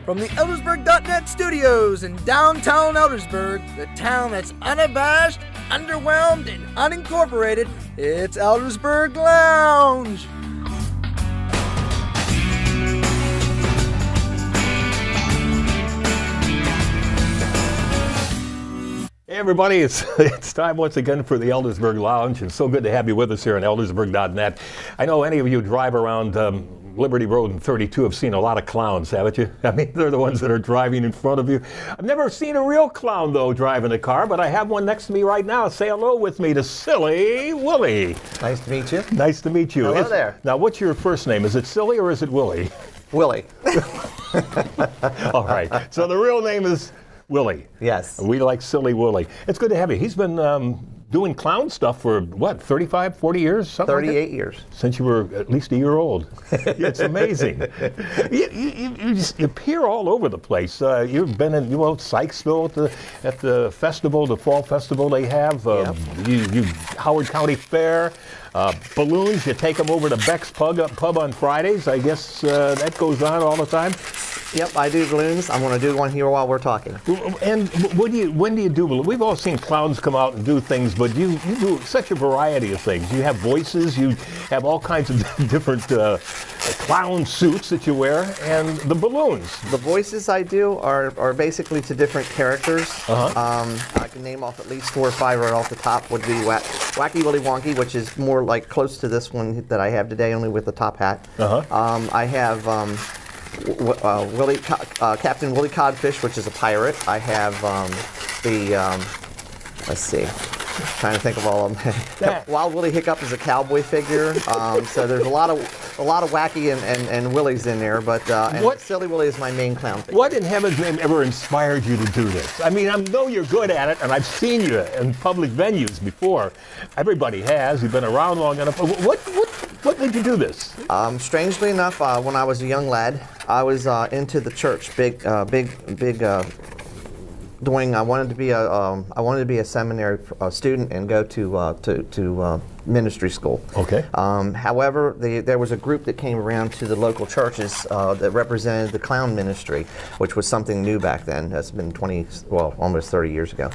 From the Eldersburg.net studios in downtown Eldersburg, the town that's unabashed, underwhelmed, and unincorporated, it's Eldersburg Lounge. Hey everybody, it's time once again for the Eldersburg Lounge. It's so good to have you with us here on Eldersburg.net. I know any of you drive around Liberty Road and 32 have seen a lot of clowns, haven't you? I mean, they're the ones that are driving in front of you. I've never seen a real clown, though, driving a car, but I have one next to me right now. Say hello with me to Silly Willie. Nice to meet you. Nice to meet you. Hello there. Now, what's your first name? Is it Silly or is it Willie? Willie. All right. So the real name is Willie. Yes. We like Silly Willie. It's good to have you. He's been doing clown stuff for, what, 35, 40 years? Something 38 like that? years. Since you were at least a year old. It's amazing. You appear all over the place. You've been in Sykesville at the festival, the fall festival they have. You Howard County Fair. Balloons, you take them over to Beck's Pub on Fridays. I guess that goes on all the time. Yep, I do balloons. I'm going to do one here while we're talking. And when do you do balloons? We've all seen clowns come out and do things, but you do such a variety of things. You have voices, you have all kinds of different clown suits that you wear, and the balloons. The voices I do are basically to different characters. I can name off at least 4 or 5 right off the top. Would be Wacky Willy Wonky, which is more like close to this one that I have today, only with the top hat. I have Captain Willie Codfish, which is a pirate. I have let's see, trying to think of all of them. Wild Willie Hiccup is a cowboy figure. So there's a lot of Wacky and Willies in there, but and Silly Willie is my main clown figure. What in heaven's name ever inspired you to do this? I mean, I know you're good at it, and I've seen you in public venues before. Everybody has. You've been around long enough. What made you do this? Strangely enough, when I was a young lad, I was into the church, big. I wanted to be a seminary student and go to ministry school. Okay. However, there was a group that came around to the local churches that represented the clown ministry, which was something new back then. That's been almost 30 years ago.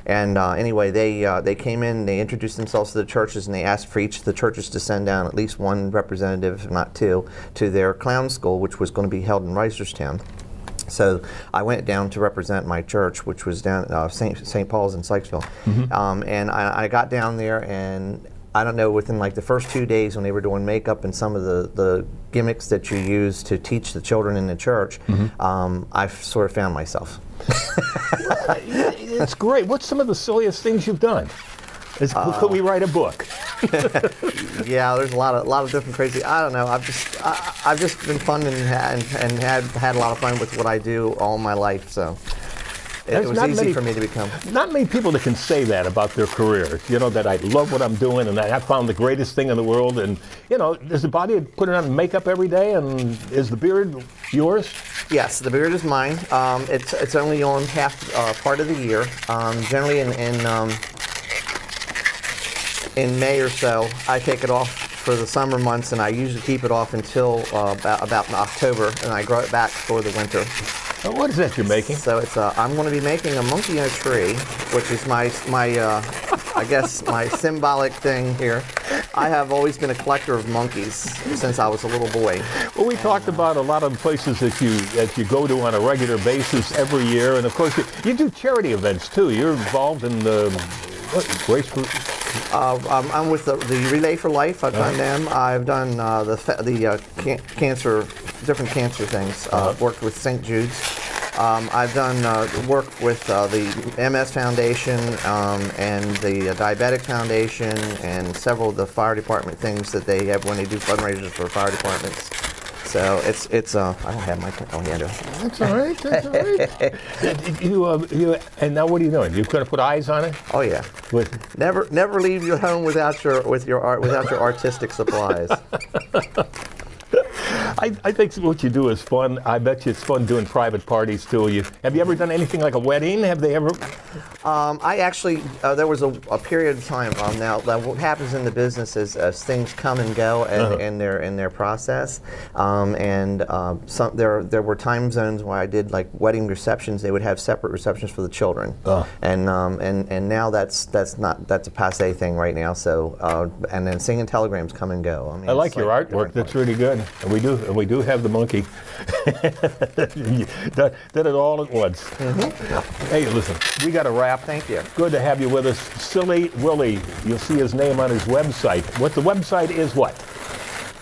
And anyway, they came in, they introduced themselves to the churches, and they asked for each of the churches to send down at least one representative, if not 2, to their clown school, which was going to be held in Reisterstown. So I went down to represent my church, which was down St. Paul's in Sykesville. And I got down there, and I don't know, within like the first 2 days when they were doing makeup and some of the gimmicks that you use to teach the children in the church, I sort of found myself. It's great. What's some of the silliest things you've done? Could we write a book? Yeah, there's a lot of different crazy. I don't know. I've just been fun and had a lot of fun with what I do all my life. So it was easy for me to become. Not many people that can say that about their career. You know, that I love what I'm doing and I found the greatest thing in the world. And you know, does the body put on makeup every day? And is the beard yours? Yes, the beard is mine. It's only on half part of the year. Generally in May or so, I take it off for the summer months, and I usually keep it off until about October, and I grow it back for the winter. What is that you're making? So it's I'm going to be making a monkey in a tree, which is my I guess my symbolic thing here. I have always been a collector of monkeys since I was a little boy. Well, we talked about a lot of the places that you go to on a regular basis every year, and of course you do charity events too. You're involved in the race group. I'm with the Relay for Life. I've done them. I've done different cancer things. Worked with St. Jude's. I've done work with the MS Foundation and the Diabetic Foundation and several of the fire department things that they have when they do fundraisers for fire departments. So it's I don't have my hand. That's all right. That's all right. You and now what are you doing? You going to put eyes on it? Oh yeah. Never leave your home without your artistic supplies. I think what you do is fun. I bet you it's fun doing private parties too. Have you ever done anything like a wedding? Have they ever? I actually, there was a period of time now that what happens in the business is as things come and go in their process, there were time zones where I did like wedding receptions. They would have separate receptions for the children, and now that's a passé thing right now. So and then singing telegrams come and go. I mean, I like your artwork. That's really good. And we do have the monkey. did it all at once. Mm-hmm. Hey, listen, we got to wrap. Thank you. Good to have you with us. Silly Willie. You'll see his name on his website. What the website is what?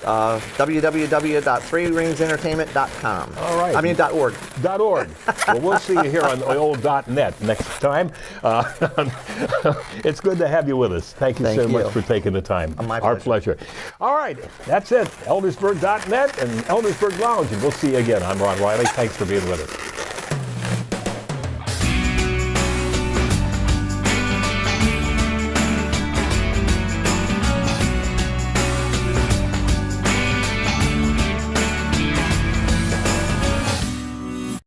www.threeringsentertainment.com. All right. I mean, .org. .org. Well, we'll see you here on the old .net next time. It's good to have you with us. Thank you so much for taking the time. Our pleasure. All right. That's it. Eldersburg.net and Eldersburg Lounge. And we'll see you again. I'm Ron Riley. Thanks for being with us.